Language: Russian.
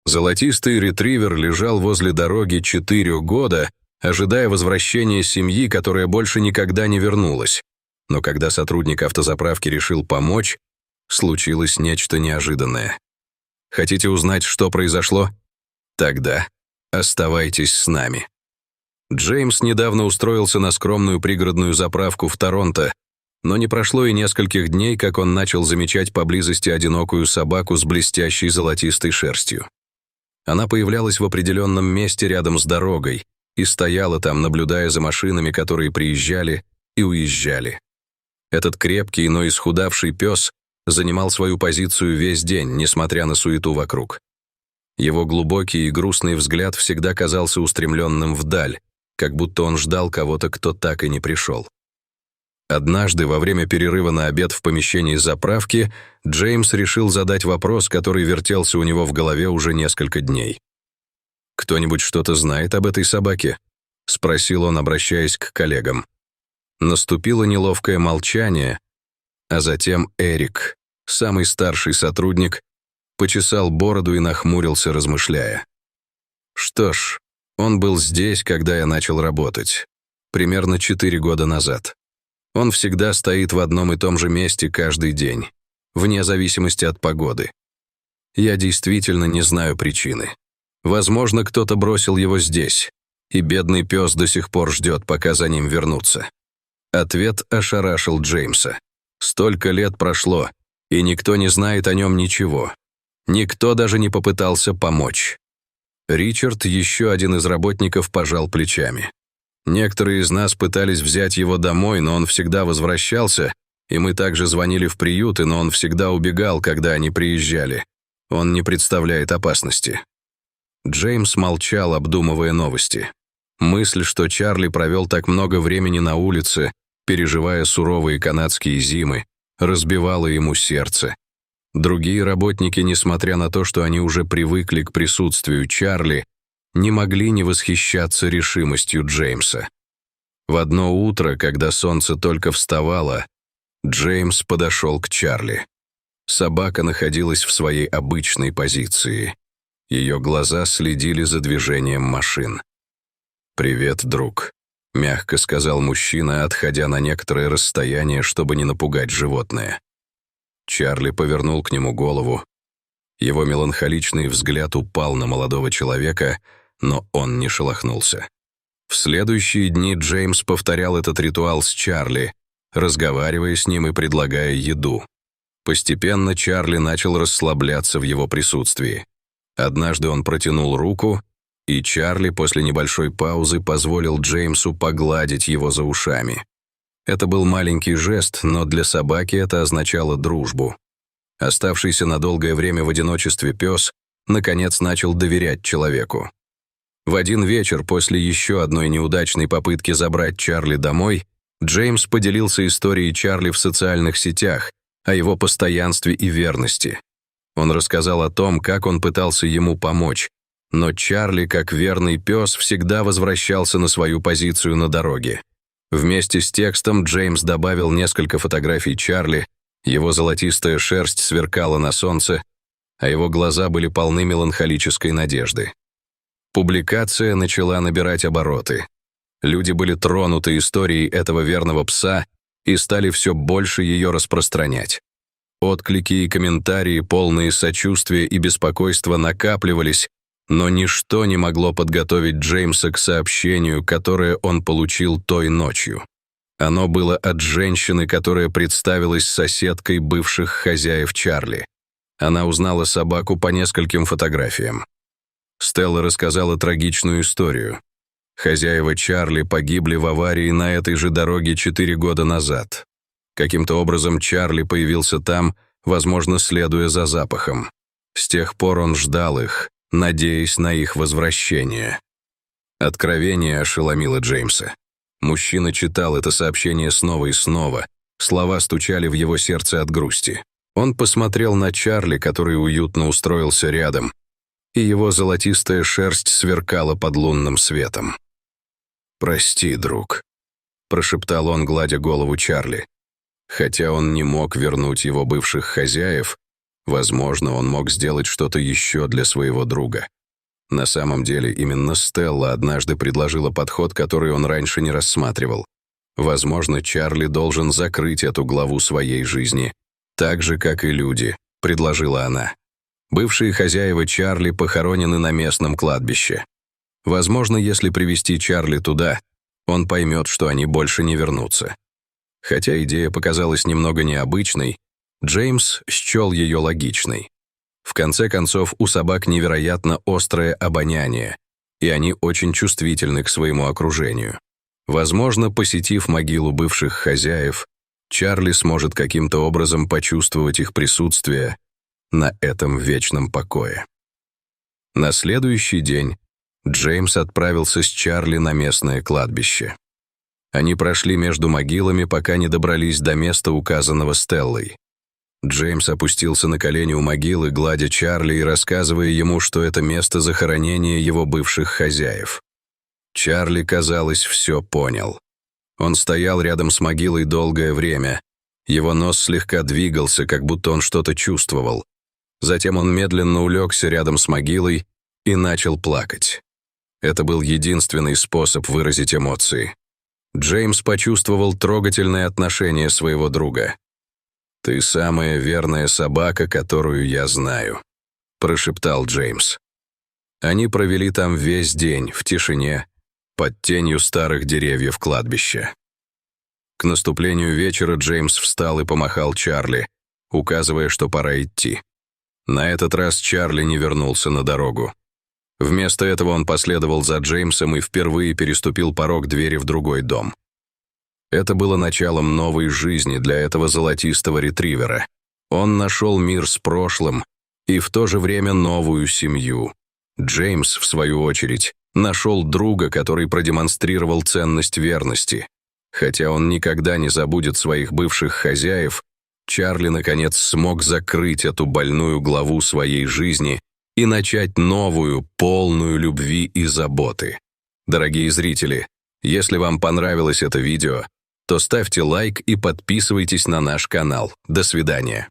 Золотистый ретривер лежал возле дороги 4 года, ожидая возвращения семьи, которая больше никогда не вернулась. Но когда сотрудник автозаправки решил помочь, случилось нечто неожиданное. Хотите узнать, что произошло? Тогда оставайтесь с нами. Джеймс недавно устроился на скромную пригородную заправку в Торонто, но не прошло и нескольких дней, как он начал замечать поблизости одинокую собаку с блестящей золотистой шерстью. Она появлялась в определенном месте рядом с дорогой и стояла там, наблюдая за машинами, которые приезжали и уезжали. Этот крепкий, но исхудавший пес занимал свою позицию весь день, несмотря на суету вокруг. Его глубокий и грустный взгляд всегда казался устремленным вдаль, как будто он ждал кого-то, кто так и не пришел. Однажды, во время перерыва на обед в помещении заправки, Джеймс решил задать вопрос, который вертелся у него в голове уже несколько дней. «Кто-нибудь что-то знает об этой собаке?» — спросил он, обращаясь к коллегам. Наступило неловкое молчание, а затем Эрик, самый старший сотрудник, почесал бороду и нахмурился, размышляя. «Что ж, он был здесь, когда я начал работать, примерно 4 года назад. Он всегда стоит в одном и том же месте каждый день, вне зависимости от погоды. Я действительно не знаю причины. Возможно, кто-то бросил его здесь, и бедный пес до сих пор ждет, пока за ним вернутся». Ответ ошарашил Джеймса. Столько лет прошло, и никто не знает о нем ничего. Никто даже не попытался помочь. Ричард, еще один из работников, пожал плечами. Некоторые из нас пытались взять его домой, но он всегда возвращался, и мы также звонили в приюты, но он всегда убегал, когда они приезжали. Он не представляет опасности. Джеймс молчал, обдумывая новости. Мысль, что Чарли провел так много времени на улице, переживая суровые канадские зимы, разбивала ему сердце. Другие работники, несмотря на то, что они уже привыкли к присутствию Чарли, не могли не восхищаться решимостью Джеймса. В одно утро, когда солнце только вставало, Джеймс подошел к Чарли. Собака находилась в своей обычной позиции. Ее глаза следили за движением машин. «Привет, друг», — мягко сказал мужчина, отходя на некоторое расстояние, чтобы не напугать животное. Чарли повернул к нему голову. Его меланхоличный взгляд упал на молодого человека, но он не шелохнулся. В следующие дни Джеймс повторял этот ритуал с Чарли, разговаривая с ним и предлагая еду. Постепенно Чарли начал расслабляться в его присутствии. Однажды он протянул руку, и Чарли после небольшой паузы позволил Джеймсу погладить его за ушами. Это был маленький жест, но для собаки это означало дружбу. Оставшийся на долгое время в одиночестве пес, наконец, начал доверять человеку. В один вечер после еще одной неудачной попытки забрать Чарли домой, Джеймс поделился историей Чарли в социальных сетях, о его постоянстве и верности. Он рассказал о том, как он пытался ему помочь, но Чарли, как верный пес, всегда возвращался на свою позицию на дороге. Вместе с текстом Джеймс добавил несколько фотографий Чарли, его золотистая шерсть сверкала на солнце, а его глаза были полны меланхолической надежды. Публикация начала набирать обороты. Люди были тронуты историей этого верного пса и стали все больше ее распространять. Отклики и комментарии, полные сочувствия и беспокойства, накапливались, но ничто не могло подготовить Джеймса к сообщению, которое он получил той ночью. Оно было от женщины, которая представилась соседкой бывших хозяев Чарли. Она узнала собаку по нескольким фотографиям. Стелла рассказала трагичную историю. Хозяева Чарли погибли в аварии на этой же дороге 4 года назад. Каким-то образом Чарли появился там, возможно, следуя за запахом. С тех пор он ждал их, надеясь на их возвращение. Откровение ошеломило Джеймса. Мужчина читал это сообщение снова и снова. Слова стучали в его сердце от грусти. Он посмотрел на Чарли, который уютно устроился рядом, и его золотистая шерсть сверкала под лунным светом. «Прости, друг», — прошептал он, гладя голову Чарли. Хотя он не мог вернуть его бывших хозяев, Возможно, он мог сделать что-то еще для своего друга. На самом деле, именно Стелла однажды предложила подход, который он раньше не рассматривал. Возможно, Чарли должен закрыть эту главу своей жизни, так же, как и люди, предложила она. Бывшие хозяева Чарли похоронены на местном кладбище. Возможно, если привести Чарли туда, он поймет, что они больше не вернутся. Хотя идея показалась немного необычной, Джеймс счел ее логичной. В конце концов, у собак невероятно острое обоняние, и они очень чувствительны к своему окружению. Возможно, посетив могилу бывших хозяев, Чарли сможет каким-то образом почувствовать их присутствие на этом вечном покое. На следующий день Джеймс отправился с Чарли на местное кладбище. Они прошли между могилами, пока не добрались до места, указанного Стеллой. Джеймс опустился на колени у могилы, гладя Чарли и рассказывая ему, что это место захоронения его бывших хозяев. Чарли, казалось, все понял. Он стоял рядом с могилой долгое время. Его нос слегка двигался, как будто он что-то чувствовал. Затем он медленно улегся рядом с могилой и начал плакать. Это был единственный способ выразить эмоции. Джеймс почувствовал трогательное отношение своего друга. «Ты самая верная собака, которую я знаю», — прошептал Джеймс. Они провели там весь день, в тишине, под тенью старых деревьев кладбища. К наступлению вечера Джеймс встал и помахал Чарли, указывая, что пора идти. На этот раз Чарли не вернулся на дорогу. Вместо этого он последовал за Джеймсом и впервые переступил порог двери в другой дом. Это было началом новой жизни для этого золотистого ретривера. Он нашел мир с прошлым и в то же время новую семью. Джеймс, в свою очередь, нашел друга, который продемонстрировал ценность верности. Хотя он никогда не забудет своих бывших хозяев, Чарли, наконец, смог закрыть эту больную главу своей жизни и начать новую, полную любви и заботы. Дорогие зрители, если вам понравилось это видео, то ставьте лайк и подписывайтесь на наш канал. До свидания.